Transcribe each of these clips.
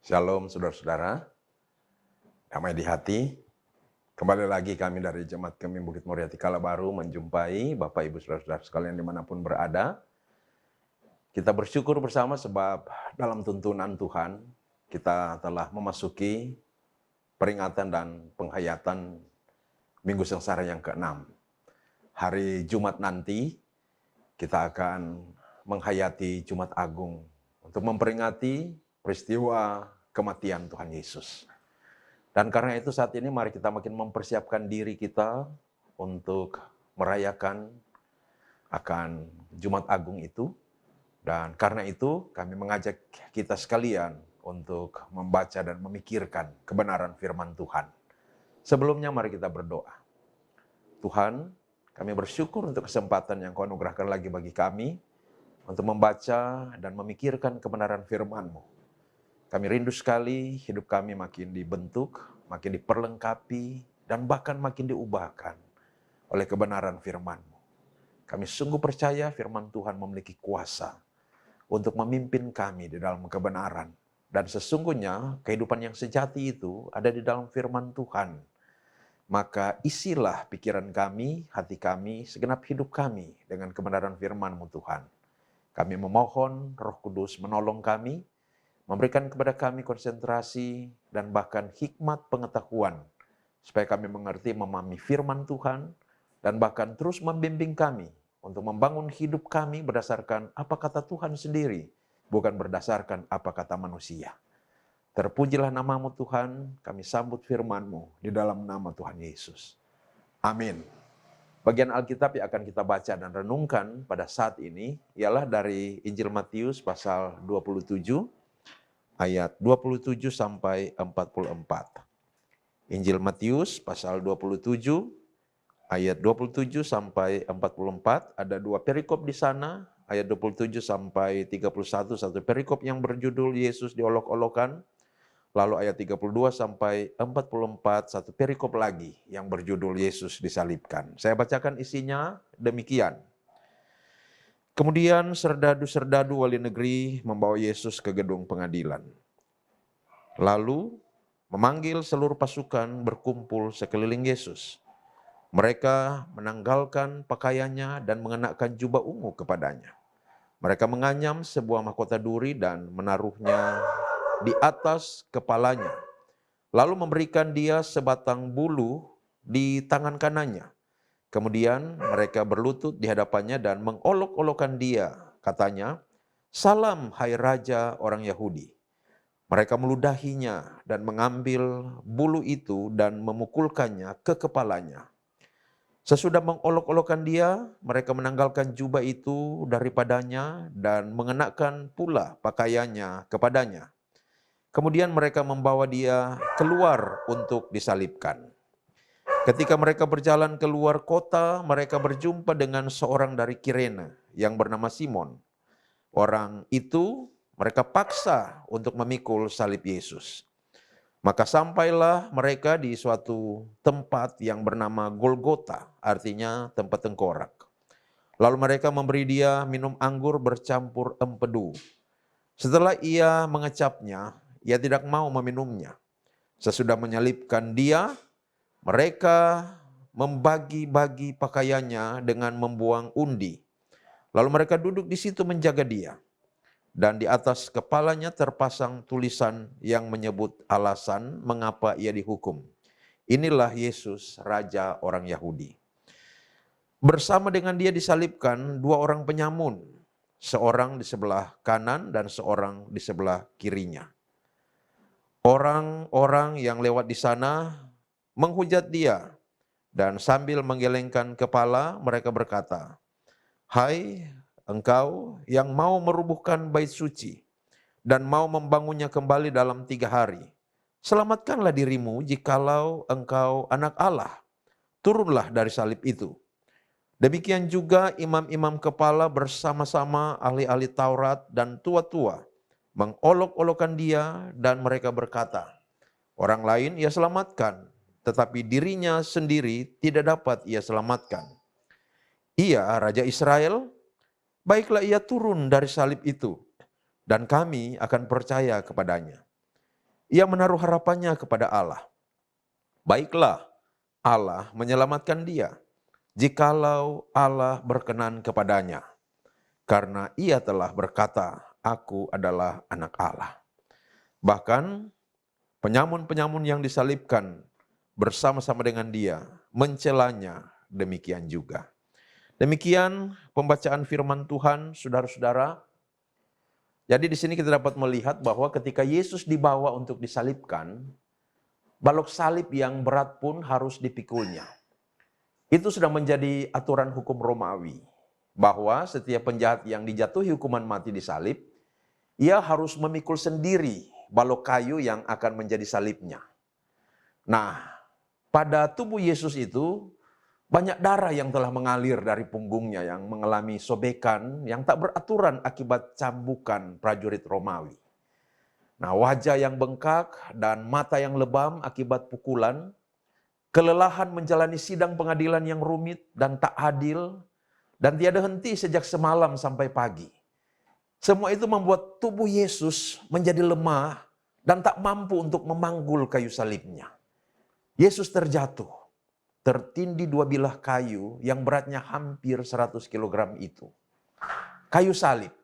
Shalom saudara-saudara, damai di hati. Kembali lagi kami dari Jemaat Kemim Bukit Moriati Kalabaru menjumpai Bapak Ibu Saudara-saudara sekalian dimanapun berada. Kita bersyukur bersama sebab dalam tuntunan Tuhan kita telah memasuki peringatan dan penghayatan Minggu Sengsara yang ke-6. Hari Jumat nanti kita akan menghayati Jumat Agung untuk memperingati peristiwa kematian Tuhan Yesus. Dan karena itu saat ini mari kita makin mempersiapkan diri kita untuk merayakan akan Jumat Agung itu. Dan karena itu kami mengajak kita sekalian untuk membaca dan memikirkan kebenaran firman Tuhan. Sebelumnya mari kita berdoa. Tuhan, kami bersyukur untuk kesempatan yang Kau anugerahkan lagi bagi kami untuk membaca dan memikirkan kebenaran firman-Mu. Kami rindu sekali hidup kami makin dibentuk, makin diperlengkapi, dan bahkan makin diubahkan oleh kebenaran firman-Mu. Kami sungguh percaya firman Tuhan memiliki kuasa untuk memimpin kami di dalam kebenaran. Dan sesungguhnya kehidupan yang sejati itu ada di dalam firman Tuhan. Maka isilah pikiran kami, hati kami, segenap hidup kami dengan kebenaran firman-Mu Tuhan. Kami memohon Roh Kudus menolong kami, memberikan kepada kami konsentrasi dan bahkan hikmat pengetahuan, supaya kami mengerti memahami firman Tuhan, dan bahkan terus membimbing kami untuk membangun hidup kami berdasarkan apa kata Tuhan sendiri, bukan berdasarkan apa kata manusia. Terpujilah nama-Mu Tuhan, kami sambut firman-Mu di dalam nama Tuhan Yesus. Amin. Bagian Alkitab yang akan kita baca dan renungkan pada saat ini ialah dari Injil Matius pasal 27, ayat 27 sampai 44. Injil Matius pasal 27 ayat 27 sampai 44, ada dua perikop di sana, ayat 27 sampai 31, satu perikop yang berjudul Yesus diolok-olokan, lalu ayat 32 sampai 44, satu perikop lagi yang berjudul Yesus disalibkan. Saya bacakan isinya demikian. Kemudian serdadu-serdadu wali negeri membawa Yesus ke gedung pengadilan. Lalu memanggil seluruh pasukan berkumpul sekeliling Yesus. Mereka menanggalkan pakaiannya dan mengenakan jubah ungu kepadanya. Mereka menganyam sebuah mahkota duri dan menaruhnya di atas kepalanya. Lalu memberikan dia sebatang bulu di tangan kanannya. Kemudian mereka berlutut di hadapannya dan mengolok-olokkan dia. Katanya, "Salam hai Raja orang Yahudi." Mereka meludahinya dan mengambil bulu itu dan memukulkannya ke kepalanya. Sesudah mengolok-olokkan dia, mereka menanggalkan jubah itu daripadanya dan mengenakan pula pakaiannya kepadanya. Kemudian mereka membawa dia keluar untuk disalibkan. Ketika mereka berjalan keluar kota, mereka berjumpa dengan seorang dari Kirene yang bernama Simon. Orang itu mereka paksa untuk memikul salib Yesus. Maka sampailah mereka di suatu tempat yang bernama Golgota, artinya tempat tengkorak. Lalu mereka memberi dia minum anggur bercampur empedu. Setelah ia mengecapnya, ia tidak mau meminumnya. Sesudah menyalibkan dia, mereka membagi-bagi pakaiannya dengan membuang undi. Lalu mereka duduk di situ menjaga dia. Dan di atas kepalanya terpasang tulisan yang menyebut alasan mengapa ia dihukum. Inilah Yesus, Raja orang Yahudi. Bersama dengan dia disalibkan dua orang penyamun, seorang di sebelah kanan dan seorang di sebelah kirinya. Orang-orang yang lewat di sana menghujat dia, dan sambil menggelengkan kepala mereka berkata, "Hai engkau yang mau merubuhkan bait suci dan mau membangunnya kembali dalam 3 hari, selamatkanlah dirimu jikalau engkau anak Allah, turunlah dari salib itu." Demikian juga imam-imam kepala bersama-sama ahli-ahli Taurat dan tua-tua mengolok-olokkan dia dan mereka berkata, "Orang lain ia selamatkan, tetapi dirinya sendiri tidak dapat ia selamatkan. Ia Raja Israel, baiklah ia turun dari salib itu, dan kami akan percaya kepadanya." ia menaruh harapannya kepada Allah. Baiklah, Allah menyelamatkan dia, jikalau Allah berkenan kepadanya. Karena ia telah berkata, aku adalah anak Allah. Bahkan penyamun-penyamun yang disalibkan bersama-sama dengan dia, mencelanya demikian juga. Demikian pembacaan firman Tuhan, saudara-saudara. Jadi di sini kita dapat melihat bahwa ketika Yesus dibawa untuk disalibkan, balok salib yang berat pun harus dipikulnya. Itu sudah menjadi aturan hukum Romawi, bahwa setiap penjahat yang dijatuhi hukuman mati disalib, ia harus memikul sendiri balok kayu yang akan menjadi salibnya. Nah, pada tubuh Yesus itu banyak darah yang telah mengalir dari punggungnya yang mengalami sobekan yang tak beraturan akibat cambukan prajurit Romawi. Nah, wajah yang bengkak dan mata yang lebam akibat pukulan, kelelahan menjalani sidang pengadilan yang rumit dan tak adil, dan tiada henti sejak semalam sampai pagi. Semua itu membuat tubuh Yesus menjadi lemah dan tak mampu untuk memanggul kayu salibnya. Yesus terjatuh, tertindih dua bilah kayu yang beratnya hampir 100 kg itu. Kayu salib.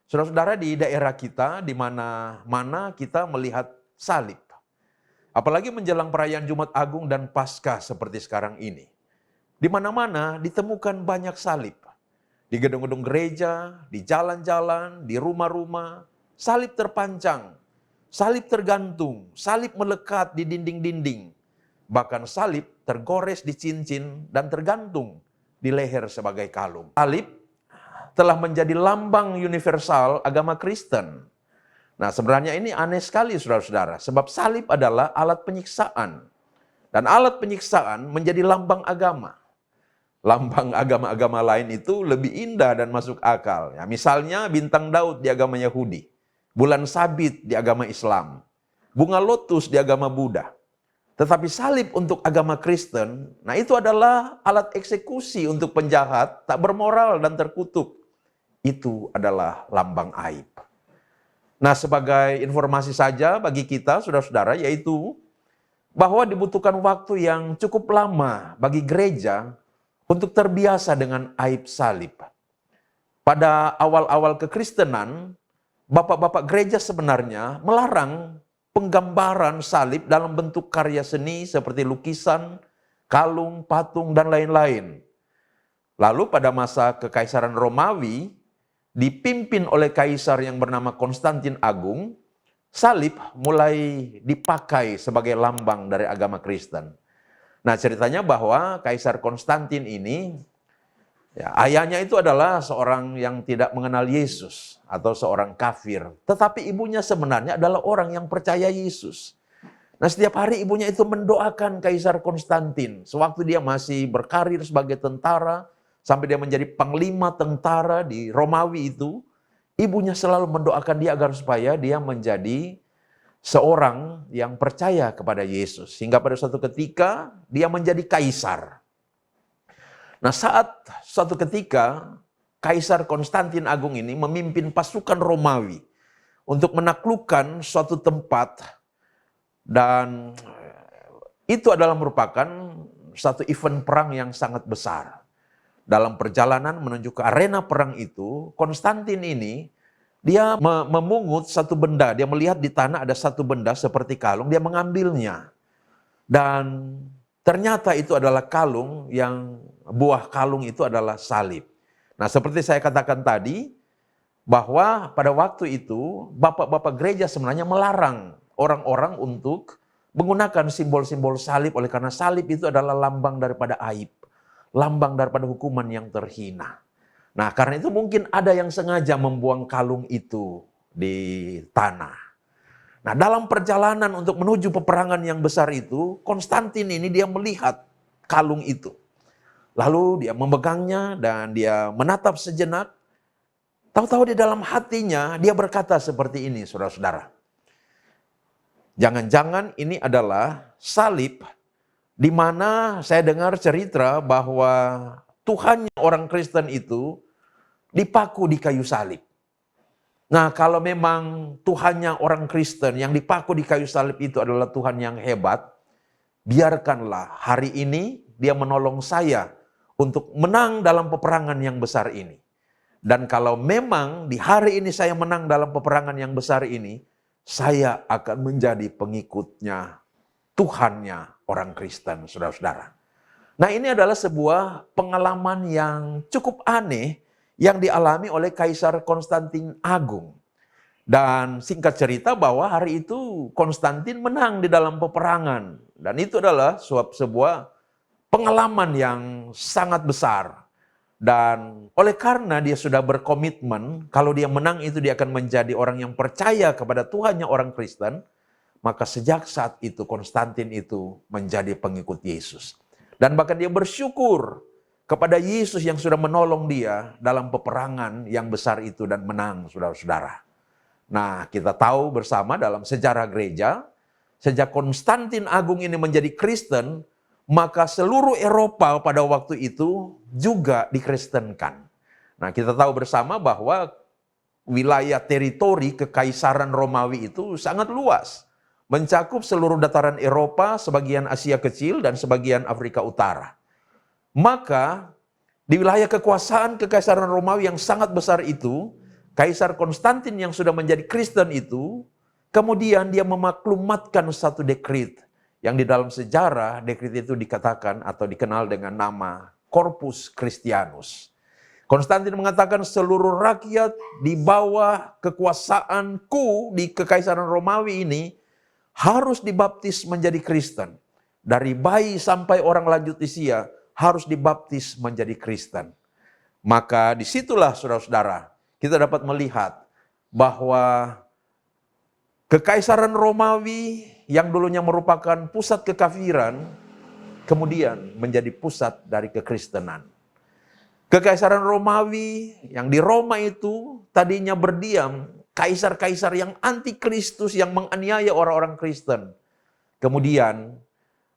Saudara-saudara, di daerah kita, di mana-mana kita melihat salib. Apalagi menjelang perayaan Jumat Agung dan Paskah seperti sekarang ini. Di mana-mana ditemukan banyak salib. Di gedung-gedung gereja, di jalan-jalan, di rumah-rumah, salib terpancang, salib tergantung, salib melekat di dinding-dinding. Bahkan salib tergores di cincin dan tergantung di leher sebagai kalung. Salib telah menjadi lambang universal agama Kristen. Nah, sebenarnya ini aneh sekali saudara-saudara, sebab salib adalah alat penyiksaan. Dan alat penyiksaan menjadi lambang agama. Lambang agama-agama lain itu lebih indah dan masuk akal. Ya, misalnya bintang Daud di agama Yahudi, bulan sabit di agama Islam, bunga lotus di agama Buddha. Tetapi salib untuk agama Kristen, nah itu adalah alat eksekusi untuk penjahat tak bermoral dan terkutuk. Itu adalah lambang aib. Nah, sebagai informasi saja bagi kita, saudara-saudara, yaitu bahwa dibutuhkan waktu yang cukup lama bagi gereja untuk terbiasa dengan aib salib. Pada awal-awal kekristenan, bapak-bapak gereja sebenarnya melarang penggambaran salib dalam bentuk karya seni seperti lukisan, kalung, patung, dan lain-lain. Lalu pada masa Kekaisaran Romawi, dipimpin oleh kaisar yang bernama Konstantin Agung, salib mulai dipakai sebagai lambang dari agama Kristen. Nah, ceritanya bahwa Kaisar Konstantin ini, ya, ayahnya itu adalah seorang yang tidak mengenal Yesus atau seorang kafir. Tetapi ibunya sebenarnya adalah orang yang percaya Yesus. Nah, setiap hari ibunya itu mendoakan Kaisar Konstantin. Sewaktu dia masih berkarir sebagai tentara, sampai dia menjadi panglima tentara di Romawi itu, ibunya selalu mendoakan dia agar supaya dia menjadi seorang yang percaya kepada Yesus. Hingga pada suatu ketika dia menjadi kaisar. Nah, saat suatu ketika Kaisar Konstantin Agung ini memimpin pasukan Romawi untuk menaklukkan suatu tempat, dan itu adalah merupakan satu event perang yang sangat besar. Dalam perjalanan menuju ke arena perang itu, Konstantin ini dia memungut satu benda, dia melihat di tanah ada satu benda seperti kalung, dia mengambilnya. Dan ternyata itu adalah kalung yang buah kalung itu adalah salib. Nah, seperti saya katakan tadi, bahwa pada waktu itu bapak-bapak gereja sebenarnya melarang orang-orang untuk menggunakan simbol-simbol salib, oleh karena salib itu adalah lambang daripada aib, lambang daripada hukuman yang terhina. Nah, karena itu mungkin ada yang sengaja membuang kalung itu di tanah. Nah, dalam perjalanan untuk menuju peperangan yang besar itu, Konstantin ini dia melihat kalung itu. Lalu dia memegangnya dan dia menatap sejenak. Tahu-tahu di dalam hatinya dia berkata seperti ini, saudara-saudara. Jangan-jangan ini adalah salib di mana saya dengar cerita bahwa Tuhannya orang Kristen itu dipaku di kayu salib. Nah, kalau memang Tuhannya orang Kristen yang dipaku di kayu salib itu adalah Tuhan yang hebat, biarkanlah hari ini dia menolong saya untuk menang dalam peperangan yang besar ini. Dan kalau memang di hari ini saya menang dalam peperangan yang besar ini, saya akan menjadi pengikutnya Tuhannya orang Kristen, saudara-saudara. Nah, ini adalah sebuah pengalaman yang cukup aneh yang dialami oleh Kaisar Konstantin Agung. Dan singkat cerita bahwa hari itu Konstantin menang di dalam peperangan. Dan itu adalah sebuah pengalaman yang sangat besar. Dan oleh karena dia sudah berkomitmen, kalau dia menang itu dia akan menjadi orang yang percaya kepada Tuhannya orang Kristen, maka sejak saat itu Konstantin itu menjadi pengikut Yesus. Dan bahkan dia bersyukur kepada Yesus yang sudah menolong dia dalam peperangan yang besar itu dan menang, saudara-saudara. Nah, kita tahu bersama dalam sejarah gereja, sejak Konstantin Agung ini menjadi Kristen, maka seluruh Eropa pada waktu itu juga dikristenkan. Nah, kita tahu bersama bahwa wilayah teritori Kekaisaran Romawi itu sangat luas. Mencakup seluruh dataran Eropa, sebagian Asia Kecil, dan sebagian Afrika Utara. Maka, di wilayah kekuasaan Kekaisaran Romawi yang sangat besar itu, Kaisar Konstantin yang sudah menjadi Kristen itu, kemudian dia memaklumatkan satu dekrit, yang di dalam sejarah dekrit itu dikatakan atau dikenal dengan nama Corpus Christianus. Konstantin mengatakan seluruh rakyat di bawah kekuasaanku di Kekaisaran Romawi ini harus dibaptis menjadi Kristen. Dari bayi sampai orang lanjut usia harus dibaptis menjadi Kristen. Maka disitulah saudara-saudara kita dapat melihat bahwa Kekaisaran Romawi yang dulunya merupakan pusat kekafiran, kemudian menjadi pusat dari kekristenan. Kekaisaran Romawi yang di Roma itu tadinya berdiam kaisar-kaisar yang antikristus yang menganiaya orang-orang Kristen. Kemudian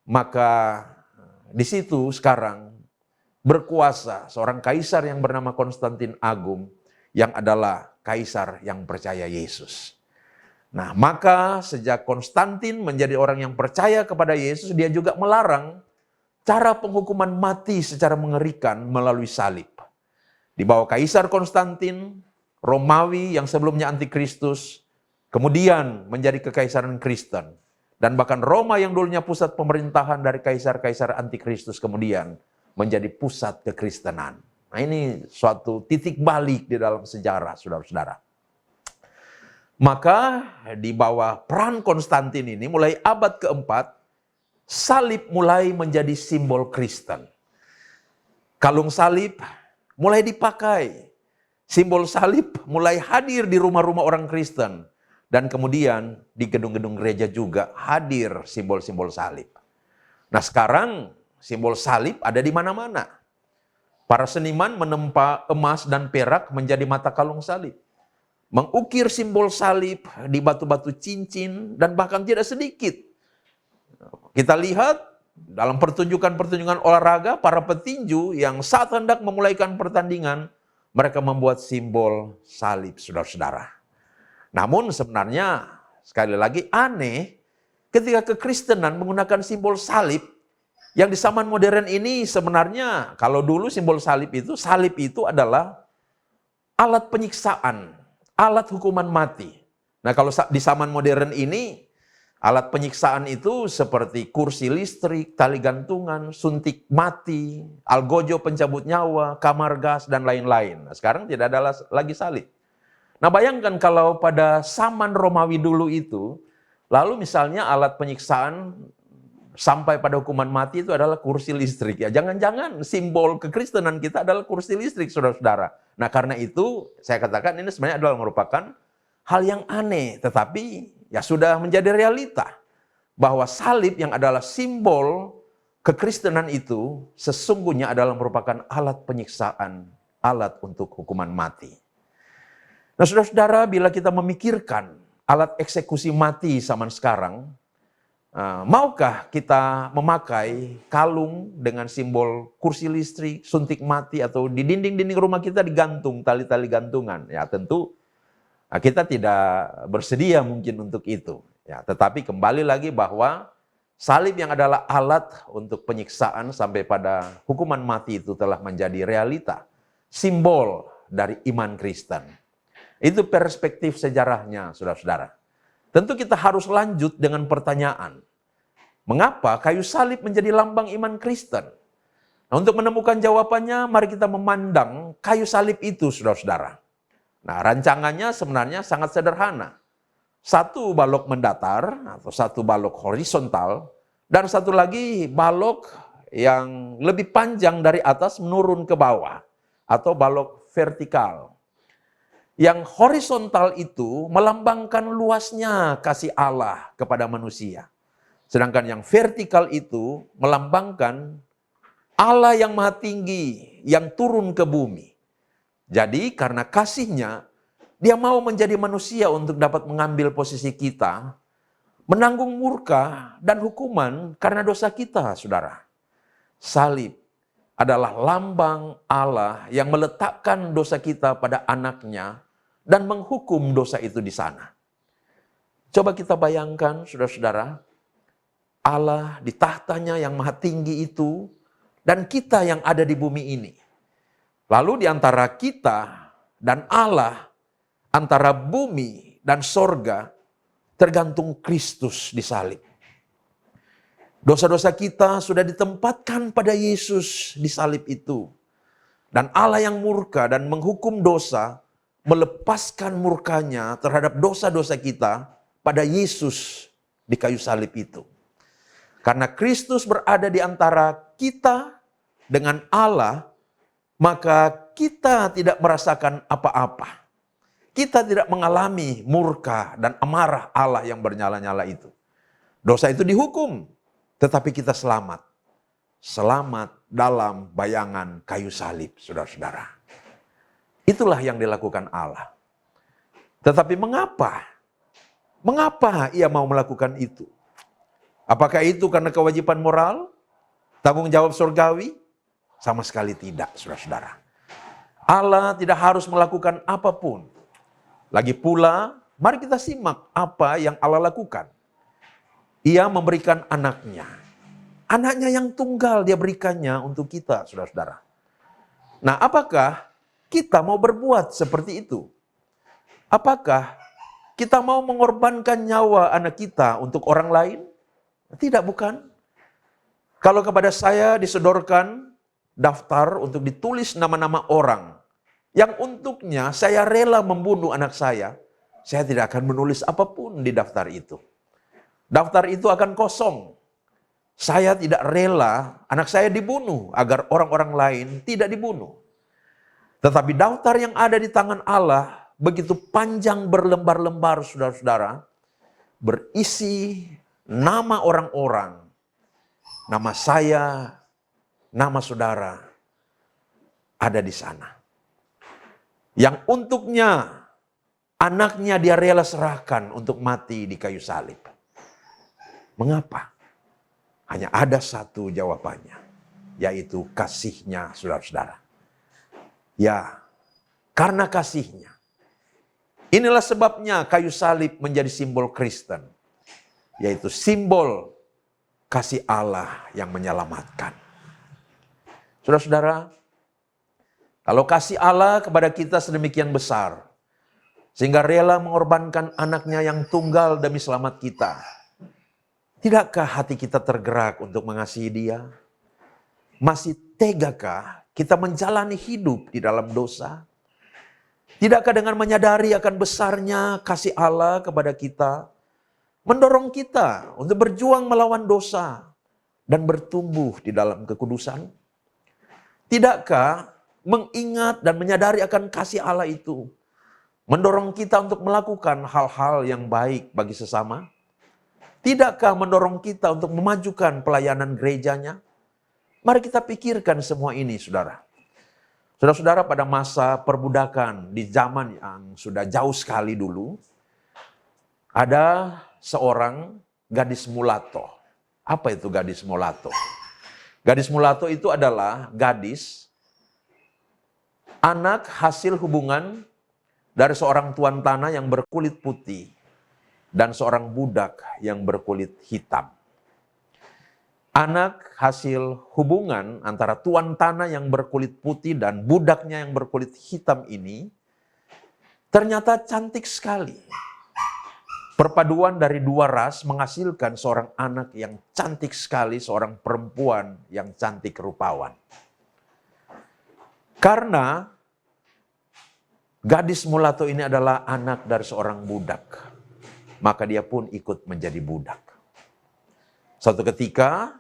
maka di situ sekarang berkuasa seorang kaisar yang bernama Konstantin Agung yang adalah kaisar yang percaya Yesus. Nah, maka sejak Konstantin menjadi orang yang percaya kepada Yesus, dia juga melarang cara penghukuman mati secara mengerikan melalui salib. Di bawah Kaisar Konstantin, Romawi yang sebelumnya antikristus, kemudian menjadi kekaisaran Kristen. Dan bahkan Roma yang dulunya pusat pemerintahan dari kaisar-kaisar antikristus kemudian menjadi pusat kekristenan. Nah, ini suatu titik balik di dalam sejarah, saudara-saudara. Maka di bawah peran Konstantin ini mulai abad keempat, salib mulai menjadi simbol Kristen. Kalung salib mulai dipakai. Simbol salib mulai hadir di rumah-rumah orang Kristen. Dan kemudian di gedung-gedung gereja juga hadir simbol-simbol salib. Nah, sekarang simbol salib ada di mana-mana. Para seniman menempa emas dan perak menjadi mata kalung salib. Mengukir simbol salib di batu-batu cincin dan bahkan tidak sedikit. Kita lihat dalam pertunjukan-pertunjukan olahraga, para petinju yang saat hendak memulaikan pertandingan, mereka membuat simbol salib, saudara-saudara. Namun sebenarnya, sekali lagi aneh, ketika kekristenan menggunakan simbol salib, yang di zaman modern ini sebenarnya, kalau dulu simbol salib itu adalah alat penyiksaan, alat hukuman mati. Nah, kalau di zaman modern ini, alat penyiksaan itu seperti kursi listrik, tali gantungan, suntik mati, algojo pencabut nyawa, kamar gas, dan lain-lain. Nah, sekarang tidak ada lagi salib. Nah, bayangkan kalau pada zaman Romawi dulu itu, lalu misalnya alat penyiksaan sampai pada hukuman mati itu adalah kursi listrik. Ya, jangan-jangan simbol kekristenan kita adalah kursi listrik, saudara-saudara. Nah, karena itu saya katakan ini sebenarnya adalah merupakan hal yang aneh, tetapi ya sudah menjadi realita bahwa salib yang adalah simbol kekristenan itu sesungguhnya adalah merupakan alat penyiksaan, alat untuk hukuman mati. Nah, saudara-saudara, bila kita memikirkan alat eksekusi mati zaman sekarang, maukah kita memakai kalung dengan simbol kursi listrik, suntik mati, atau di dinding-dinding rumah kita digantung tali-tali gantungan? Ya tentu Nah, kita tidak bersedia mungkin untuk itu. Ya, tetapi kembali lagi bahwa salib yang adalah alat untuk penyiksaan sampai pada hukuman mati itu telah menjadi realita. Simbol dari iman Kristen. Itu perspektif sejarahnya, saudara-saudara. Tentu kita harus lanjut dengan pertanyaan. Mengapa kayu salib menjadi lambang iman Kristen? Nah, untuk menemukan jawabannya, mari kita memandang kayu salib itu, saudara-saudara. Nah, rancangannya sebenarnya sangat sederhana. Satu balok mendatar, atau satu balok horizontal, dan satu lagi balok yang lebih panjang dari atas menurun ke bawah, atau balok vertikal. Yang horizontal itu melambangkan luasnya kasih Allah kepada manusia. Sedangkan yang vertikal itu melambangkan Allah yang maha tinggi, yang turun ke bumi. Jadi karena kasihnya, dia mau menjadi manusia untuk dapat mengambil posisi kita, menanggung murka dan hukuman karena dosa kita, saudara. Salib adalah lambang Allah yang meletakkan dosa kita pada anaknya dan menghukum dosa itu di sana. Coba kita bayangkan, saudara-saudara, Allah di tahtanya yang maha tinggi itu, dan kita yang ada di bumi ini. Lalu di antara kita dan Allah, antara bumi dan sorga, tergantung Kristus di salib. Dosa-dosa kita sudah ditempatkan pada Yesus di salib itu. Dan Allah yang murka dan menghukum dosa, melepaskan murkanya terhadap dosa-dosa kita pada Yesus di kayu salib itu. Karena Kristus berada di antara kita dengan Allah, maka kita tidak merasakan apa-apa. Kita tidak mengalami murka dan amarah Allah yang bernyala-nyala itu. Dosa itu dihukum, tetapi kita selamat. Selamat dalam bayangan kayu salib, saudara-saudara. Itulah yang dilakukan Allah. Tetapi mengapa? Mengapa ia mau melakukan itu? Apakah itu karena kewajiban moral? Tanggung jawab surgawi? Sama sekali tidak, saudara-saudara. Allah tidak harus melakukan apapun. Lagi pula, mari kita simak apa yang Allah lakukan. Ia memberikan anaknya. Anaknya yang tunggal dia berikannya untuk kita, saudara-saudara. Nah, apakah kita mau berbuat seperti itu? Apakah kita mau mengorbankan nyawa anak kita untuk orang lain? Tidak, bukan. Kalau kepada saya disodorkan daftar untuk ditulis nama-nama orang yang untuknya saya rela membunuh anak saya tidak akan menulis apapun di daftar itu. Daftar itu akan kosong. Saya tidak rela anak saya dibunuh agar orang-orang lain tidak dibunuh. Tetapi daftar yang ada di tangan Allah begitu panjang berlembar-lembar, saudara-saudara, berisi nama orang-orang, nama saya, nama saudara ada di sana. Yang untuknya anaknya dia rela serahkan untuk mati di kayu salib. Mengapa? Hanya ada satu jawabannya, yaitu kasihnya, saudara-saudara. Ya, karena kasihnya. Inilah sebabnya kayu salib menjadi simbol Kristen, yaitu simbol kasih Allah yang menyelamatkan. Saudara-saudara, kalau kasih Allah kepada kita sedemikian besar, sehingga rela mengorbankan anaknya yang tunggal demi selamat kita, tidakkah hati kita tergerak untuk mengasihi Dia? Masih tegakah kita menjalani hidup di dalam dosa? Tidakkah dengan menyadari akan besarnya kasih Allah kepada kita, mendorong kita untuk berjuang melawan dosa dan bertumbuh di dalam kekudusan? Tidakkah mengingat dan menyadari akan kasih Allah itu mendorong kita untuk melakukan hal-hal yang baik bagi sesama? Tidakkah mendorong kita untuk memajukan pelayanan gerejanya? Mari kita pikirkan semua ini, saudara. Saudara-saudara, pada masa perbudakan di zaman yang sudah jauh sekali dulu, ada seorang gadis mulato. Apa itu gadis mulato? Gadis mulato itu adalah gadis anak hasil hubungan dari seorang tuan tanah yang berkulit putih dan seorang budak yang berkulit hitam. Anak hasil hubungan antara tuan tanah yang berkulit putih dan budaknya yang berkulit hitam ini ternyata cantik sekali. Perpaduan dari dua ras menghasilkan seorang anak yang cantik sekali, seorang perempuan yang cantik rupawan. Karena gadis mulato ini adalah anak dari seorang budak, maka dia pun ikut menjadi budak. Suatu ketika,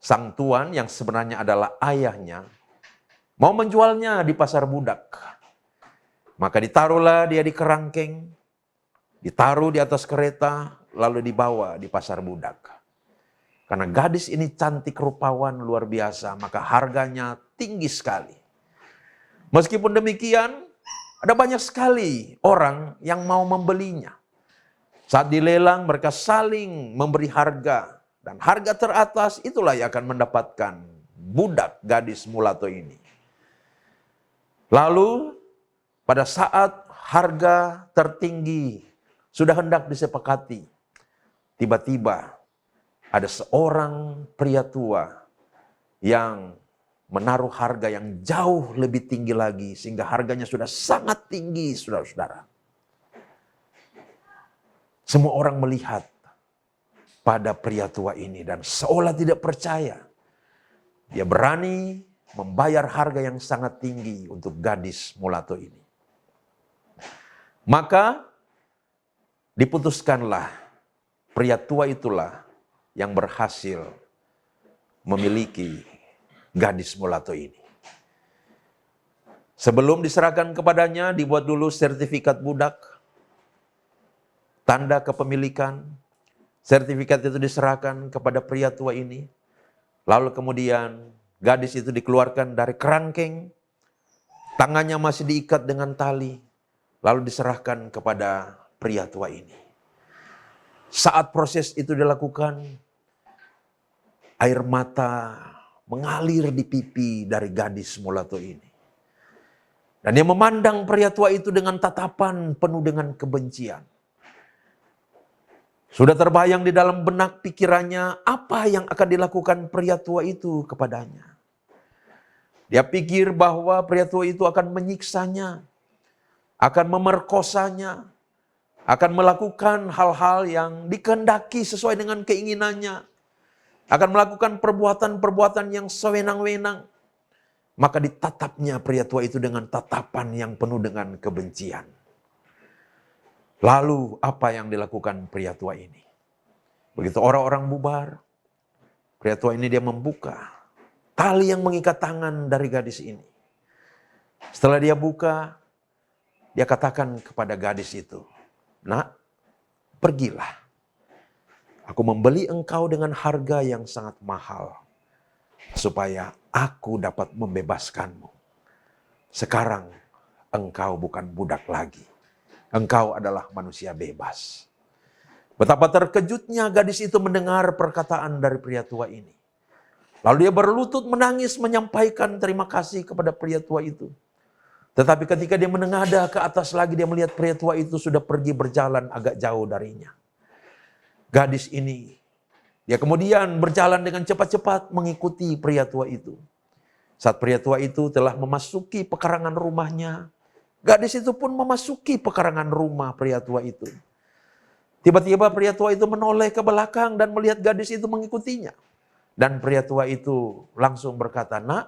sang tuan yang sebenarnya adalah ayahnya mau menjualnya di pasar budak. Maka ditaruhlah dia di kerangkeng, ditaruh di atas kereta, lalu dibawa di pasar budak. Karena gadis ini cantik rupawan luar biasa, maka harganya tinggi sekali. Meskipun demikian, ada banyak sekali orang yang mau membelinya. Saat dilelang mereka saling memberi harga. Dan harga teratas itulah yang akan mendapatkan budak gadis mulato ini. Lalu pada saat harga tertinggi sudah hendak disepakati, tiba-tiba ada seorang pria tua yang menaruh harga yang jauh lebih tinggi lagi, sehingga harganya sudah sangat tinggi, saudara-saudara. Semua orang melihat pada pria tua ini dan seolah tidak percaya. Dia berani membayar harga yang sangat tinggi untuk gadis mulato ini. Maka diputuskanlah pria tua itulah yang berhasil memiliki gadis mulato ini. Sebelum diserahkan kepadanya, dibuat dulu sertifikat budak, tanda kepemilikan. Sertifikat itu diserahkan kepada pria tua ini. Lalu kemudian gadis itu dikeluarkan dari kerangkeng. Tangannya masih diikat dengan tali. Lalu diserahkan kepada pria tua ini. Saat proses itu dilakukan, air mata mengalir di pipi dari gadis mulato ini. Dan dia memandang pria tua itu dengan tatapan penuh dengan kebencian. Sudah terbayang di dalam benak pikirannya apa yang akan dilakukan pria tua itu kepadanya. Dia pikir bahwa pria tua itu akan menyiksanya, akan memerkosanya, akan melakukan hal-hal yang dikehendaki sesuai dengan keinginannya, akan melakukan perbuatan-perbuatan yang sewenang-wenang. Maka ditatapnya pria tua itu dengan tatapan yang penuh dengan kebencian. Lalu apa yang dilakukan pria tua ini? Begitu orang-orang bubar, pria tua ini dia membuka tali yang mengikat tangan dari gadis ini. Setelah dia buka, dia katakan kepada gadis itu, "Nak, pergilah. Aku membeli engkau dengan harga yang sangat mahal, supaya aku dapat membebaskanmu. Sekarang engkau bukan budak lagi. Engkau adalah manusia bebas." Betapa terkejutnya gadis itu mendengar perkataan dari pria tua ini. Lalu dia berlutut menangis menyampaikan terima kasih kepada pria tua itu. Tetapi ketika dia menengadah ke atas lagi, dia melihat pria tua itu sudah pergi berjalan agak jauh darinya. Gadis ini, dia kemudian berjalan dengan cepat-cepat mengikuti pria tua itu. Saat pria tua itu telah memasuki pekarangan rumahnya, gadis itu pun memasuki pekarangan rumah pria tua itu. Tiba-tiba pria tua itu menoleh ke belakang dan melihat gadis itu mengikutinya. Dan pria tua itu langsung berkata, "Nak,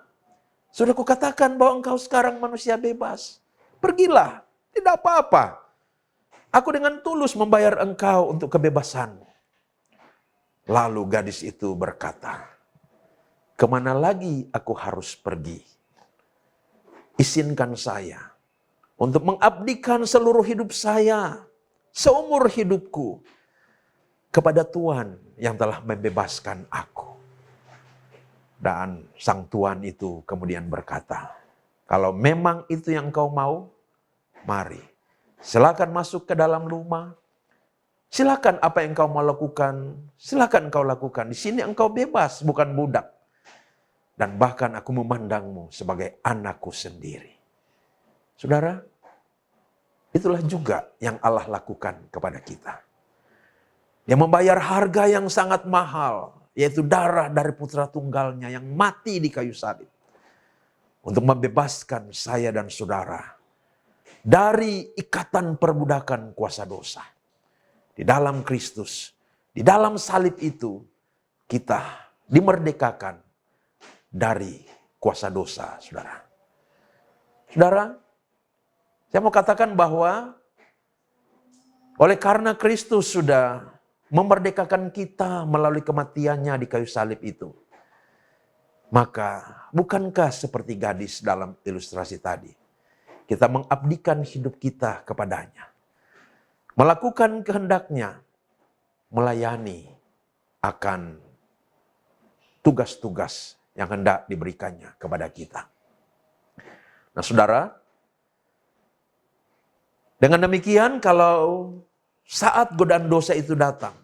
sudah kukatakan bahwa engkau sekarang manusia bebas. Pergilah, tidak apa-apa. Aku dengan tulus membayar engkau untuk kebebasanmu." Lalu gadis itu berkata, "Kemana lagi aku harus pergi? Izinkan saya untuk mengabdikan seluruh hidup saya, seumur hidupku, kepada Tuhan yang telah membebaskan aku." Dan sang tuan itu kemudian berkata, "Kalau memang itu yang kau mau, mari. Silakan masuk ke dalam rumah. Silakan apa yang kau mau lakukan, silakan kau lakukan. Di sini engkau bebas, bukan budak. Dan bahkan aku memandangmu sebagai anakku sendiri." Saudara, itulah juga yang Allah lakukan kepada kita. Dia membayar harga yang sangat mahal, yaitu darah dari putra tunggalnya yang mati di kayu salib. Untuk membebaskan saya dan saudara dari ikatan perbudakan kuasa dosa. Di dalam Kristus, di dalam salib itu, kita dimerdekakan dari kuasa dosa, saudara. Saudara, saya mau katakan bahwa oleh karena Kristus sudah memerdekakan kita melalui kematiannya di kayu salib itu, maka bukankah seperti gadis dalam ilustrasi tadi, kita mengabdikan hidup kita kepadanya, melakukan kehendaknya, melayani akan tugas-tugas yang hendak diberikannya kepada kita. Nah saudara, dengan demikian kalau saat godaan dosa itu datang,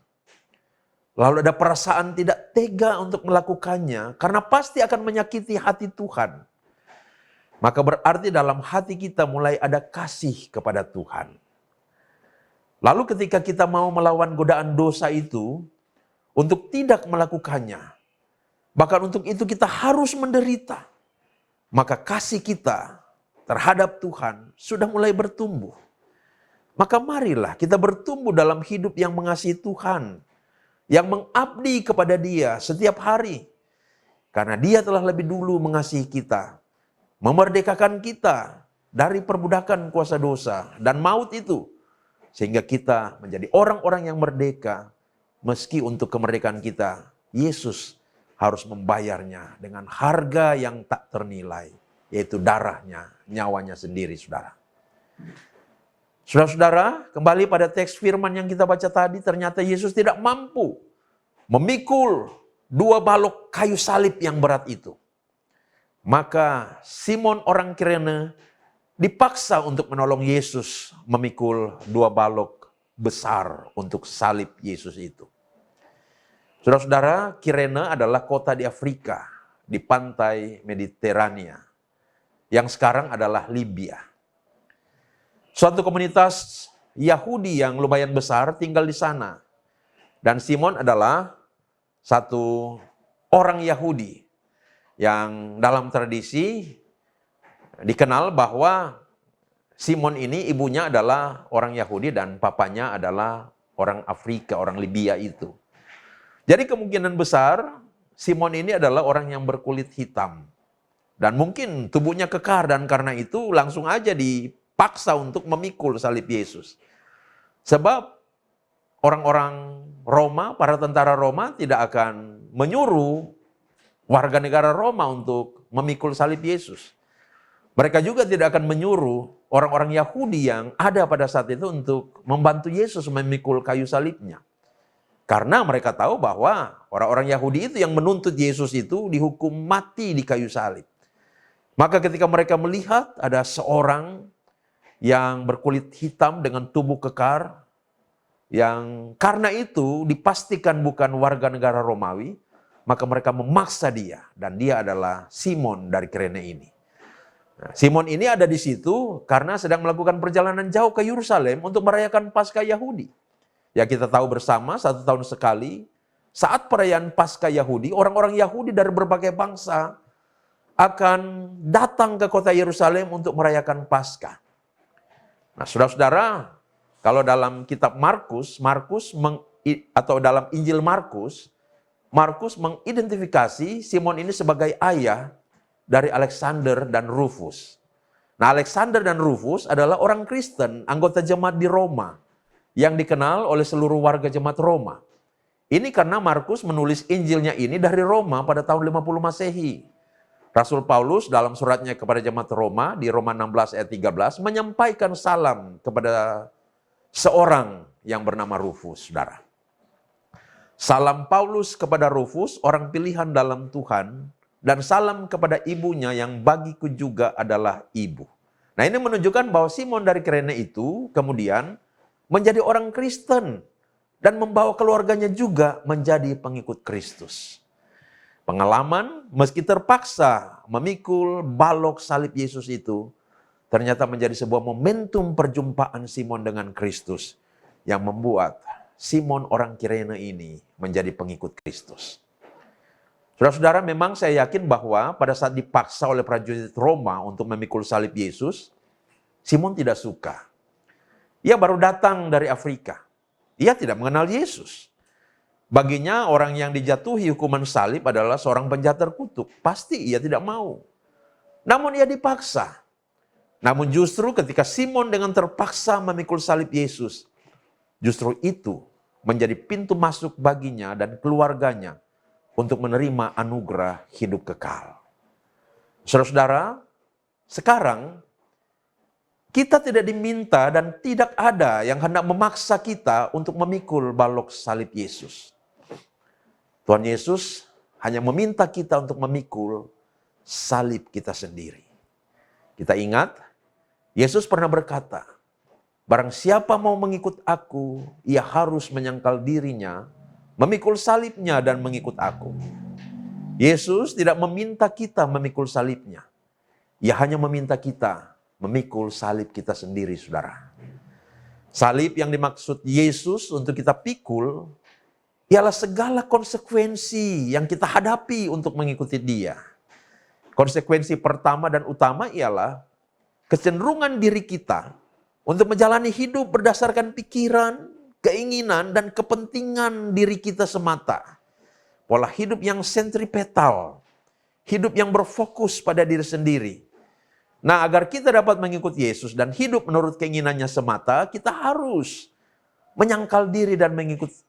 lalu ada perasaan tidak tega untuk melakukannya, karena pasti akan menyakiti hati Tuhan, maka berarti dalam hati kita mulai ada kasih kepada Tuhan. Lalu ketika kita mau melawan godaan dosa itu, untuk tidak melakukannya, bahkan untuk itu kita harus menderita, maka kasih kita terhadap Tuhan sudah mulai bertumbuh. Maka marilah kita bertumbuh dalam hidup yang mengasihi Tuhan, yang mengabdi kepada Dia setiap hari. Karena Dia telah lebih dulu mengasihi kita, memerdekakan kita dari perbudakan kuasa dosa dan maut itu, sehingga kita menjadi orang-orang yang merdeka. Meski untuk kemerdekaan kita, Yesus harus membayarnya dengan harga yang tak ternilai, yaitu darahnya, nyawanya sendiri, saudara. Saudara-saudara, kembali pada teks firman yang kita baca tadi, ternyata Yesus tidak mampu memikul 2 balok kayu salib yang berat itu. Maka Simon orang Kirene dipaksa untuk menolong Yesus memikul 2 balok besar untuk salib Yesus itu. Saudara-saudara, Kirene adalah kota di Afrika, di pantai Mediterania, yang sekarang adalah Libya. Suatu komunitas Yahudi yang lumayan besar tinggal di sana. Dan Simon adalah satu orang Yahudi yang dalam tradisi dikenal bahwa Simon ini ibunya adalah orang Yahudi dan papanya adalah orang Afrika, orang Libya itu. Jadi kemungkinan besar Simon ini adalah orang yang berkulit hitam. Dan mungkin tubuhnya kekar dan karena itu langsung aja dipaksa untuk memikul salib Yesus. Sebab orang-orang Roma, para tentara Roma tidak akan menyuruh warga negara Roma untuk memikul salib Yesus. Mereka juga tidak akan menyuruh orang-orang Yahudi yang ada pada saat itu untuk membantu Yesus memikul kayu salibnya. Karena mereka tahu bahwa orang-orang Yahudi itu yang menuntut Yesus itu dihukum mati di kayu salib. Maka ketika mereka melihat ada seorang yang berkulit hitam dengan tubuh kekar, yang karena itu dipastikan bukan warga negara Romawi, maka mereka memaksa dia. Dan dia adalah Simon dari Kirene ini. Nah, Simon ini ada di situ karena sedang melakukan perjalanan jauh ke Yerusalem untuk merayakan Paskah Yahudi. Ya kita tahu bersama 1 tahun sekali saat perayaan Paskah Yahudi, orang-orang Yahudi dari berbagai bangsa akan datang ke kota Yerusalem untuk merayakan Paskah. Nah saudara-saudara, kalau dalam kitab Markus atau dalam Injil Markus mengidentifikasi Simon ini sebagai ayah dari Alexander dan Rufus. Nah Alexander dan Rufus adalah orang Kristen, anggota jemaat di Roma, yang dikenal oleh seluruh warga jemaat Roma. Ini karena Markus menulis Injilnya ini dari Roma pada tahun 50 Masehi. Rasul Paulus dalam suratnya kepada jemaat Roma, di Roma 16 ayat 13, menyampaikan salam kepada seorang yang bernama Rufus, saudara. Salam Paulus kepada Rufus, orang pilihan dalam Tuhan, dan salam kepada ibunya yang bagiku juga adalah ibu. Nah ini menunjukkan bahwa Simon dari Kirene itu kemudian menjadi orang Kristen dan membawa keluarganya juga menjadi pengikut Kristus. Pengalaman meski terpaksa memikul balok salib Yesus itu, ternyata menjadi sebuah momentum perjumpaan Simon dengan Kristus yang membuat Simon orang Kirene ini menjadi pengikut Kristus. Saudara-saudara, memang saya yakin bahwa pada saat dipaksa oleh prajurit Roma untuk memikul salib Yesus, Simon tidak suka. Ia baru datang dari Afrika. Ia tidak mengenal Yesus. Baginya orang yang dijatuhi hukuman salib adalah seorang penjahat terkutuk. Pasti ia tidak mau. Namun ia dipaksa. Namun justru ketika Simon dengan terpaksa memikul salib Yesus, justru itu menjadi pintu masuk baginya dan keluarganya untuk menerima anugerah hidup kekal. Saudara-saudara, sekarang kita tidak diminta dan tidak ada yang hendak memaksa kita untuk memikul balok salib Yesus. Tuhan Yesus hanya meminta kita untuk memikul salib kita sendiri. Kita ingat, Yesus pernah berkata, barang siapa mau mengikut aku, ia harus menyangkal dirinya, memikul salibnya dan mengikut aku. Yesus tidak meminta kita memikul salibnya. Ia hanya meminta kita memikul salib kita sendiri, saudara. Salib yang dimaksud Yesus untuk kita pikul ialah segala konsekuensi yang kita hadapi untuk mengikuti Dia. Konsekuensi pertama dan utama ialah kecenderungan diri kita untuk menjalani hidup berdasarkan pikiran, keinginan, dan kepentingan diri kita semata. Pola hidup yang sentripetal, hidup yang berfokus pada diri sendiri. Nah, agar kita dapat mengikut Yesus dan hidup menurut keinginannya semata, kita harus menyangkal diri dan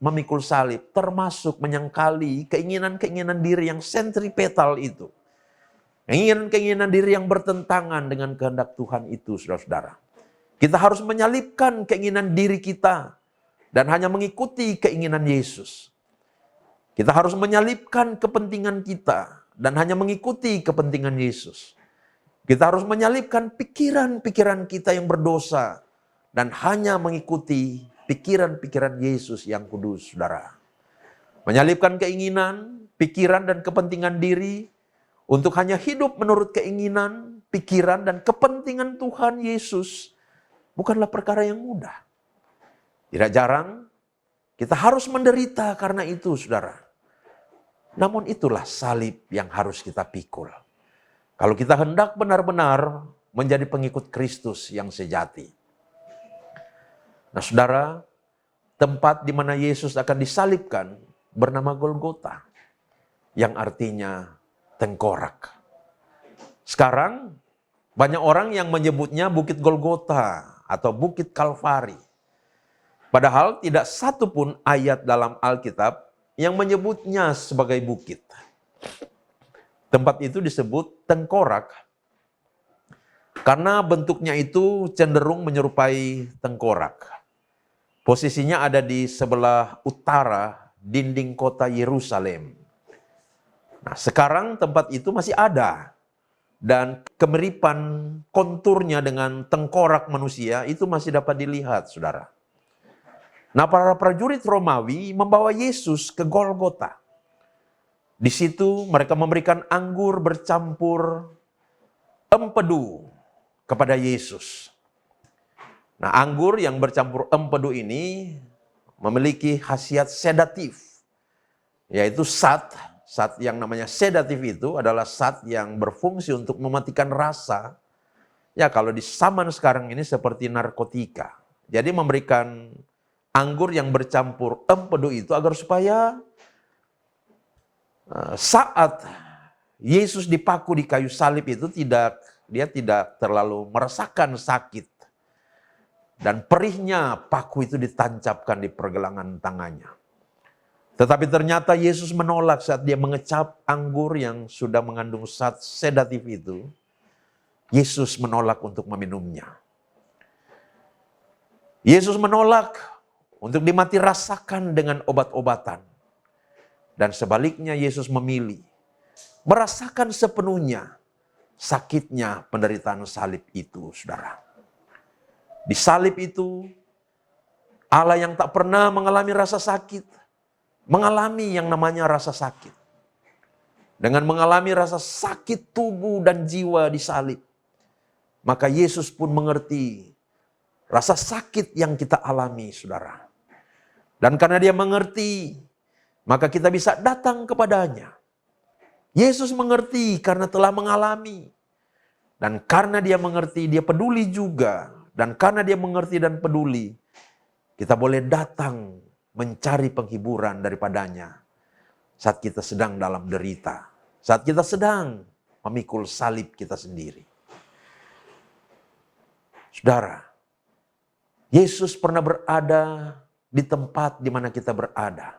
memikul salib, termasuk menyangkali keinginan-keinginan diri yang sentripetal itu. Keinginan-keinginan diri yang bertentangan dengan kehendak Tuhan itu, saudara-saudara. Kita harus menyalipkan keinginan diri kita dan hanya mengikuti keinginan Yesus. Kita harus menyalipkan kepentingan kita dan hanya mengikuti kepentingan Yesus. Kita harus menyalipkan pikiran-pikiran kita yang berdosa dan hanya mengikuti pikiran-pikiran Yesus yang kudus, saudara. Menyalipkan keinginan, pikiran, dan kepentingan diri untuk hanya hidup menurut keinginan, pikiran, dan kepentingan Tuhan Yesus bukanlah perkara yang mudah. Tidak jarang kita harus menderita karena itu, saudara. Namun itulah salib yang harus kita pikul. Kalau kita hendak benar-benar menjadi pengikut Kristus yang sejati. Nah, saudara, tempat di mana Yesus akan disalibkan bernama Golgota, yang artinya tengkorak. Sekarang banyak orang yang menyebutnya Bukit Golgota atau Bukit Kalvari. Padahal tidak satu pun ayat dalam Alkitab yang menyebutnya sebagai bukit. Tempat itu disebut tengkorak karena bentuknya itu cenderung menyerupai tengkorak. Posisinya ada di sebelah utara dinding kota Yerusalem. Nah, sekarang tempat itu masih ada. Dan kemiripan konturnya dengan tengkorak manusia itu masih dapat dilihat, saudara. Nah, para prajurit Romawi membawa Yesus ke Golgota. Di situ mereka memberikan anggur bercampur empedu kepada Yesus. Nah, anggur yang bercampur empedu ini memiliki khasiat sedatif, yaitu zat yang namanya sedatif itu adalah zat yang berfungsi untuk mematikan rasa. Ya, kalau di zaman sekarang ini seperti narkotika. Jadi memberikan anggur yang bercampur empedu itu agar supaya saat Yesus dipaku di kayu salib itu dia tidak terlalu merasakan sakit. Dan perihnya paku itu ditancapkan di pergelangan tangannya. Tetapi ternyata Yesus menolak saat dia mengecap anggur yang sudah mengandung zat sedatif itu. Yesus menolak untuk meminumnya. Yesus menolak untuk dimati rasakan dengan obat-obatan. Dan sebaliknya Yesus memilih merasakan sepenuhnya sakitnya penderitaan salib itu, saudara. Di salib itu, Allah yang tak pernah mengalami rasa sakit, mengalami yang namanya rasa sakit. Dengan mengalami rasa sakit tubuh dan jiwa di salib, maka Yesus pun mengerti rasa sakit yang kita alami, saudara. Dan karena dia mengerti, maka kita bisa datang kepadanya. Yesus mengerti karena telah mengalami. Dan karena dia mengerti, dia peduli juga. Dan karena dia mengerti dan peduli, kita boleh datang mencari penghiburan daripadanya saat kita sedang dalam derita. Saat kita sedang memikul salib kita sendiri. Saudara, Yesus pernah berada di tempat di mana kita berada.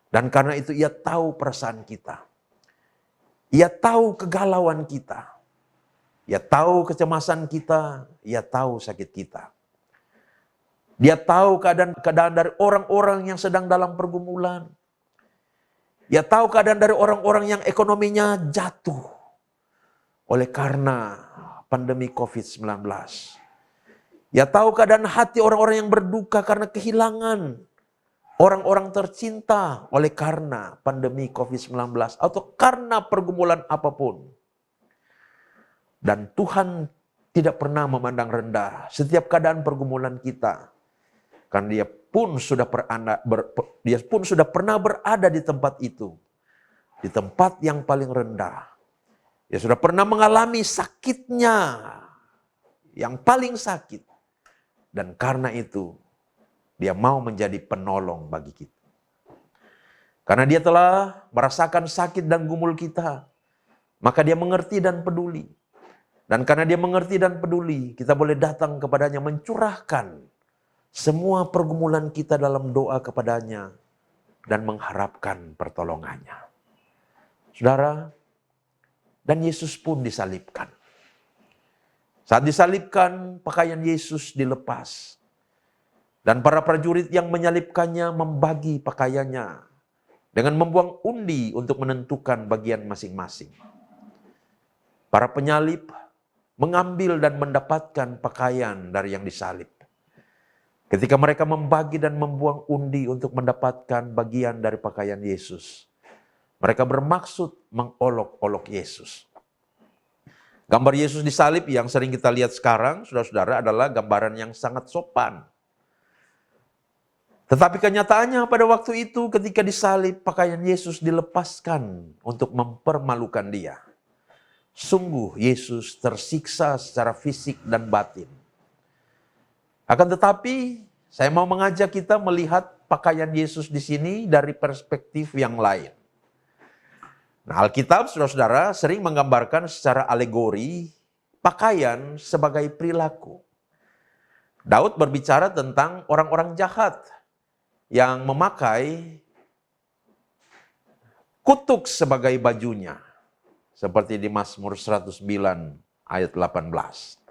Dan karena itu ia tahu perasaan kita. Ia tahu kegalauan kita. Ia tahu kecemasan kita. Ia tahu sakit kita. Dia tahu keadaan dari orang-orang yang sedang dalam pergumulan. Ia tahu keadaan dari orang-orang yang ekonominya jatuh oleh karena pandemi COVID-19. Ia tahu keadaan hati orang-orang yang berduka karena kehilangan orang-orang tercinta oleh karena pandemi COVID-19 atau karena pergumulan apapun. Dan Tuhan tidak pernah memandang rendah setiap keadaan pergumulan kita. Karena dia pun sudah pernah berada di tempat itu. Di tempat yang paling rendah. Dia sudah pernah mengalami sakitnya yang paling sakit. Dan karena itu dia mau menjadi penolong bagi kita. Karena dia telah merasakan sakit dan gumul kita. Maka dia mengerti dan peduli. Dan karena dia mengerti dan peduli, kita boleh datang kepadanya mencurahkan semua pergumulan kita dalam doa kepadanya dan mengharapkan pertolongannya. Saudara, dan Yesus pun disalibkan. Saat disalibkan, pakaian Yesus dilepas. Dan para prajurit yang menyalibkannya membagi pakaiannya dengan membuang undi untuk menentukan bagian masing-masing. Para penyalib mengambil dan mendapatkan pakaian dari yang disalib. Ketika mereka membagi dan membuang undi untuk mendapatkan bagian dari pakaian Yesus, mereka bermaksud mengolok-olok Yesus. Gambar Yesus disalib yang sering kita lihat sekarang, saudara-saudara, adalah gambaran yang sangat sopan. Tetapi kenyataannya pada waktu itu ketika disalib, pakaian Yesus dilepaskan untuk mempermalukan dia. Sungguh Yesus tersiksa secara fisik dan batin. Akan tetapi, saya mau mengajak kita melihat pakaian Yesus di sini dari perspektif yang lain. Nah, Alkitab, saudara-saudara, sering menggambarkan secara alegori pakaian sebagai perilaku. Daud berbicara tentang orang-orang jahat yang memakai kutuk sebagai bajunya. Seperti di Mazmur 109 ayat 18.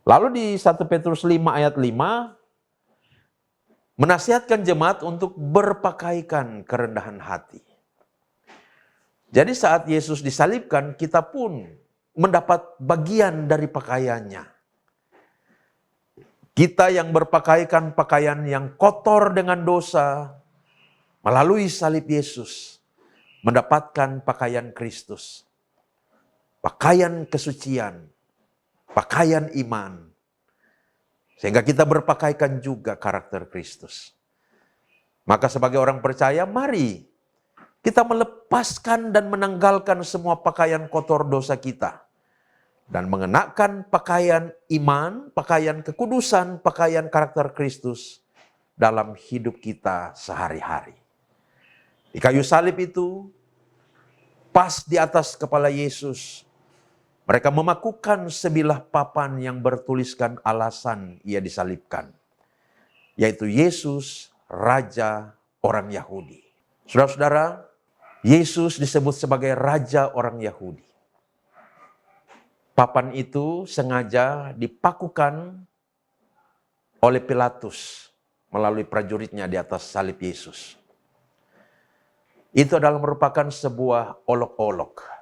Lalu di 1 Petrus 5 ayat 5, menasihatkan jemaat untuk berpakaikan kerendahan hati. Jadi saat Yesus disalibkan, kita pun mendapat bagian dari pakaiannya. Kita yang berpakaikan pakaian yang kotor dengan dosa, melalui salib Yesus, mendapatkan pakaian Kristus, pakaian kesucian, pakaian iman, sehingga kita berpakaikan juga karakter Kristus. Maka sebagai orang percaya, mari kita melepaskan dan menanggalkan semua pakaian kotor dosa kita, dan mengenakan pakaian iman, pakaian kekudusan, pakaian karakter Kristus dalam hidup kita sehari-hari. Di kayu salib itu, pas di atas kepala Yesus, mereka memakukan sebilah papan yang bertuliskan alasan ia disalibkan, yaitu Yesus, Raja orang Yahudi. Saudara-saudara, Yesus disebut sebagai Raja orang Yahudi. Papan itu sengaja dipakukan oleh Pilatus melalui prajuritnya di atas salib Yesus. Itu adalah merupakan sebuah olok-olok.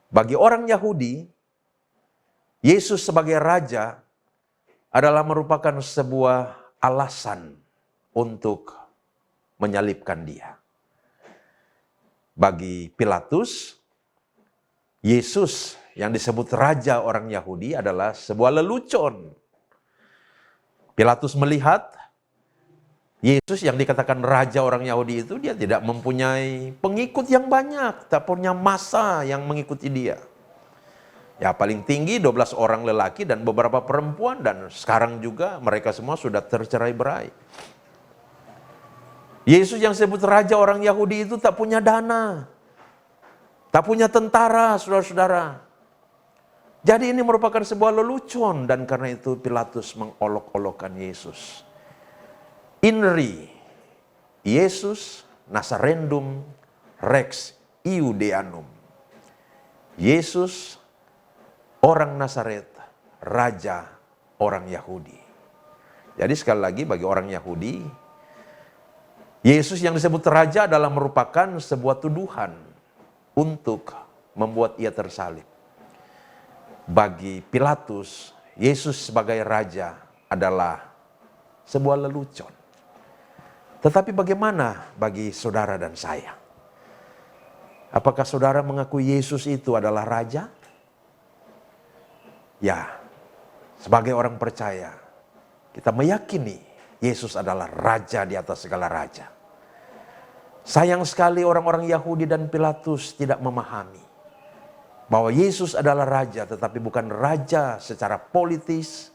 Bagi orang Yahudi, Yesus sebagai raja adalah merupakan sebuah alasan untuk menyalibkan dia. Bagi Pilatus, Yesus yang disebut raja orang Yahudi adalah sebuah lelucon. Pilatus melihat Yesus yang dikatakan raja orang Yahudi itu, dia tidak mempunyai pengikut yang banyak, tak punya massa yang mengikuti dia. Ya paling tinggi 12 orang lelaki dan beberapa perempuan, dan sekarang juga mereka semua sudah tercerai-berai. Yesus yang disebut raja orang Yahudi itu tak punya dana, tak punya tentara, saudara-saudara. Jadi ini merupakan sebuah lelucon, dan karena itu Pilatus mengolok-olokkan Yesus. Inri Yesus Nasarendum Rex Iudeanum. Yesus orang Nazaret, raja orang Yahudi. Jadi sekali lagi bagi orang Yahudi, Yesus yang disebut raja adalah merupakan sebuah tuduhan untuk membuat ia tersalib. Bagi Pilatus, Yesus sebagai raja adalah sebuah lelucon. Tetapi bagaimana bagi saudara dan saya? Apakah saudara mengakui Yesus itu adalah raja? Ya, sebagai orang percaya, kita meyakini Yesus adalah raja di atas segala raja. Sayang sekali orang-orang Yahudi dan Pilatus tidak memahami bahwa Yesus adalah raja, tetapi bukan raja secara politis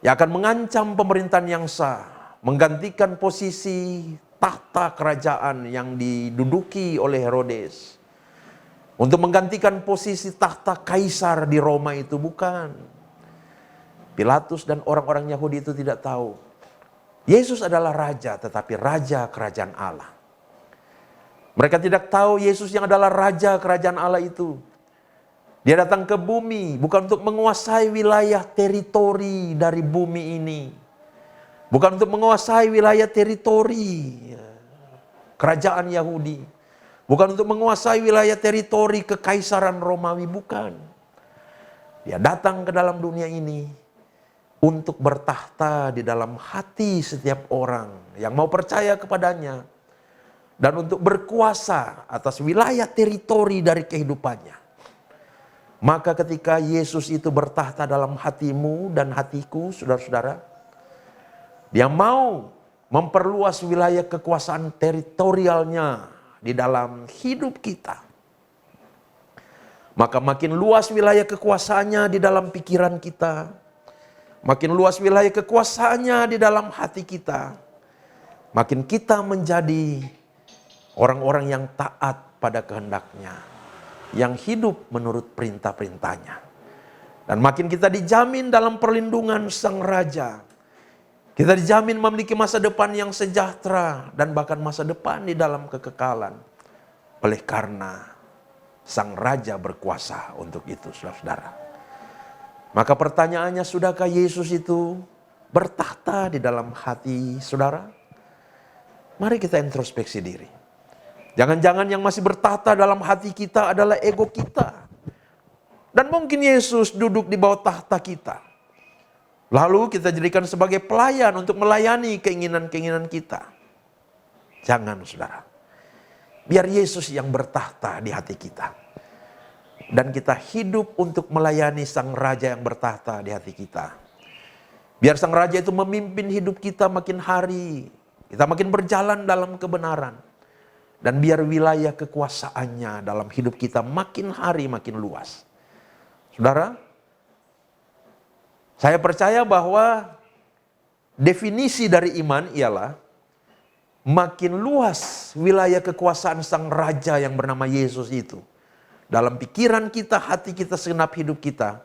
yang akan mengancam pemerintahan yang sah, menggantikan posisi tahta kerajaan yang diduduki oleh Herodes, untuk menggantikan posisi tahta kaisar di Roma itu, bukan. Pilatus dan orang-orang Yahudi itu tidak tahu Yesus adalah raja, tetapi raja kerajaan Allah. Mereka tidak tahu Yesus yang adalah raja kerajaan Allah itu, dia datang ke bumi bukan untuk menguasai wilayah teritori dari bumi ini. Bukan untuk menguasai wilayah teritori kerajaan Yahudi. Bukan untuk menguasai wilayah teritori kekaisaran Romawi, bukan. Dia datang ke dalam dunia ini untuk bertahta di dalam hati setiap orang yang mau percaya kepadanya. Dan untuk berkuasa atas wilayah teritori dari kehidupannya. Maka ketika Yesus itu bertahta dalam hatimu dan hatiku, saudara-saudara, dia mau memperluas wilayah kekuasaan teritorialnya di dalam hidup kita. Maka makin luas wilayah kekuasaannya di dalam pikiran kita, makin luas wilayah kekuasaannya di dalam hati kita, makin kita menjadi orang-orang yang taat pada kehendaknya, yang hidup menurut perintah-perintahnya. Dan makin kita dijamin dalam perlindungan Sang Raja. Kita dijamin memiliki masa depan yang sejahtera dan bahkan masa depan di dalam kekekalan. Oleh karena Sang Raja berkuasa untuk itu, saudara-saudara. Maka pertanyaannya, sudahkah Yesus itu bertahta di dalam hati saudara? Mari kita introspeksi diri. Jangan-jangan yang masih bertahta dalam hati kita adalah ego kita. Dan mungkin Yesus duduk di bawah tahta kita. Lalu kita jadikan sebagai pelayan untuk melayani keinginan-keinginan kita. Jangan, saudara. Biar Yesus yang bertahta di hati kita. Dan kita hidup untuk melayani Sang Raja yang bertahta di hati kita. Biar Sang Raja itu memimpin hidup kita makin hari. Kita makin berjalan dalam kebenaran. Dan biar wilayah kekuasaannya dalam hidup kita makin hari makin luas. Saudara, saya percaya bahwa definisi dari iman ialah makin luas wilayah kekuasaan Sang Raja yang bernama Yesus itu. Dalam pikiran kita, hati kita, segenap hidup kita,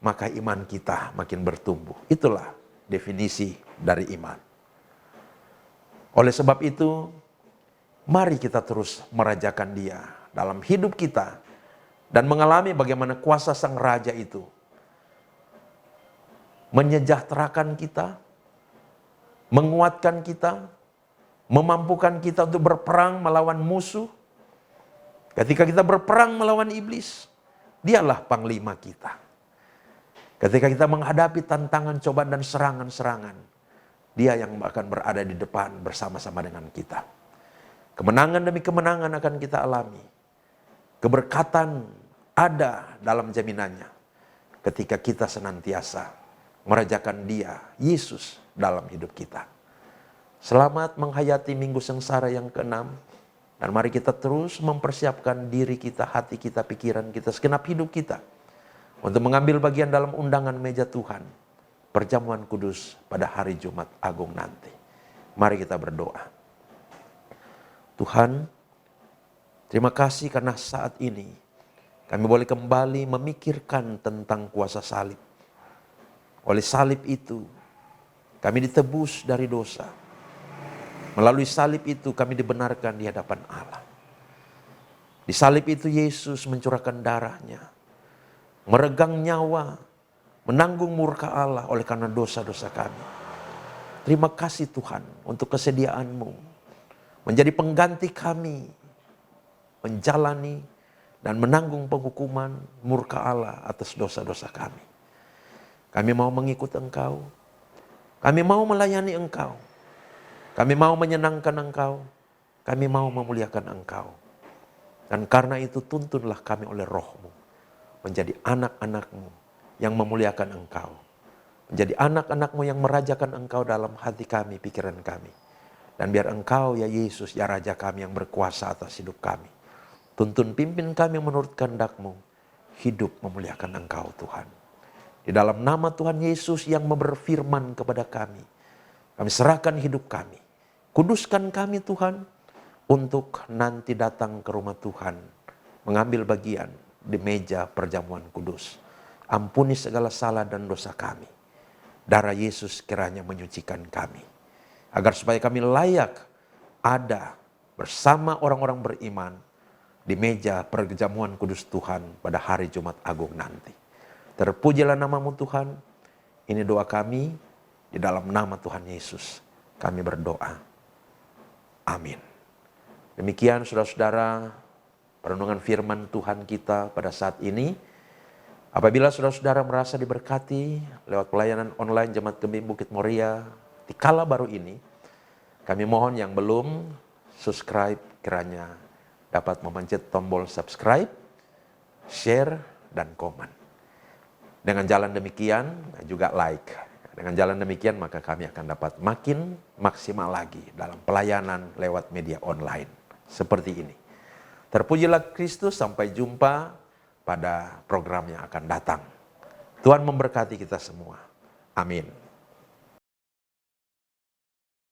maka iman kita makin bertumbuh. Itulah definisi dari iman. Oleh sebab itu, mari kita terus merajakan Dia dalam hidup kita dan mengalami bagaimana kuasa Sang Raja itu menyejahterakan kita, menguatkan kita, memampukan kita untuk berperang melawan musuh. Ketika kita berperang melawan iblis, Dialah panglima kita. Ketika kita menghadapi tantangan, cobaan dan serangan-serangan, Dia yang akan berada di depan bersama-sama dengan kita. Kemenangan demi kemenangan akan kita alami. Keberkatan ada dalam jaminannya ketika kita senantiasa merajakan Dia, Yesus, dalam hidup kita. Selamat menghayati minggu sengsara yang ke-6. Dan mari kita terus mempersiapkan diri kita, hati kita, pikiran kita, segenap hidup kita untuk mengambil bagian dalam undangan meja Tuhan, perjamuan kudus pada hari Jumat Agung nanti. Mari kita berdoa. Tuhan, terima kasih karena saat ini kami boleh kembali memikirkan tentang kuasa salib. Oleh salib itu, kami ditebus dari dosa. Melalui salib itu kami dibenarkan di hadapan Allah. Di salib itu Yesus mencurahkan darahnya, meregang nyawa, menanggung murka Allah oleh karena dosa-dosa kami. Terima kasih Tuhan untuk kesediaan-Mu menjadi pengganti kami menjalani dan menanggung penghukuman murka Allah atas dosa-dosa kami. Kami mau mengikut Engkau, kami mau melayani Engkau, kami mau menyenangkan Engkau, kami mau memuliakan Engkau. Dan karena itu tuntunlah kami oleh Roh-Mu menjadi anak-anak-Mu yang memuliakan Engkau. Menjadi anak-anak-Mu yang merajakan Engkau dalam hati kami, pikiran kami. Dan biar Engkau ya Yesus, ya Raja kami yang berkuasa atas hidup kami. Tuntun pimpin kami menurut kehendak-Mu, hidup memuliakan Engkau Tuhan. Di dalam nama Tuhan Yesus yang berfirman kepada kami serahkan hidup kami. Kuduskan kami Tuhan untuk nanti datang ke rumah Tuhan, mengambil bagian di meja perjamuan kudus. Ampuni segala salah dan dosa kami. Darah Yesus kiranya menyucikan kami. Agar supaya kami layak ada bersama orang-orang beriman di meja perjamuan kudus Tuhan pada hari Jumat Agung nanti. Terpujilah nama-Mu Tuhan. Ini doa kami di dalam nama Tuhan Yesus. Kami berdoa. Amin. Demikian saudara-saudara perenungan firman Tuhan kita pada saat ini. Apabila saudara-saudara merasa diberkati lewat pelayanan online Jemaat Gembing Bukit Moria di kala baru ini, kami mohon yang belum subscribe kiranya dapat memencet tombol subscribe, share, dan komen. Dengan jalan demikian juga like. Dengan jalan demikian maka kami akan dapat makin maksimal lagi dalam pelayanan lewat media online seperti ini. Terpujilah Kristus, sampai jumpa pada program yang akan datang. Tuhan memberkati kita semua. Amin.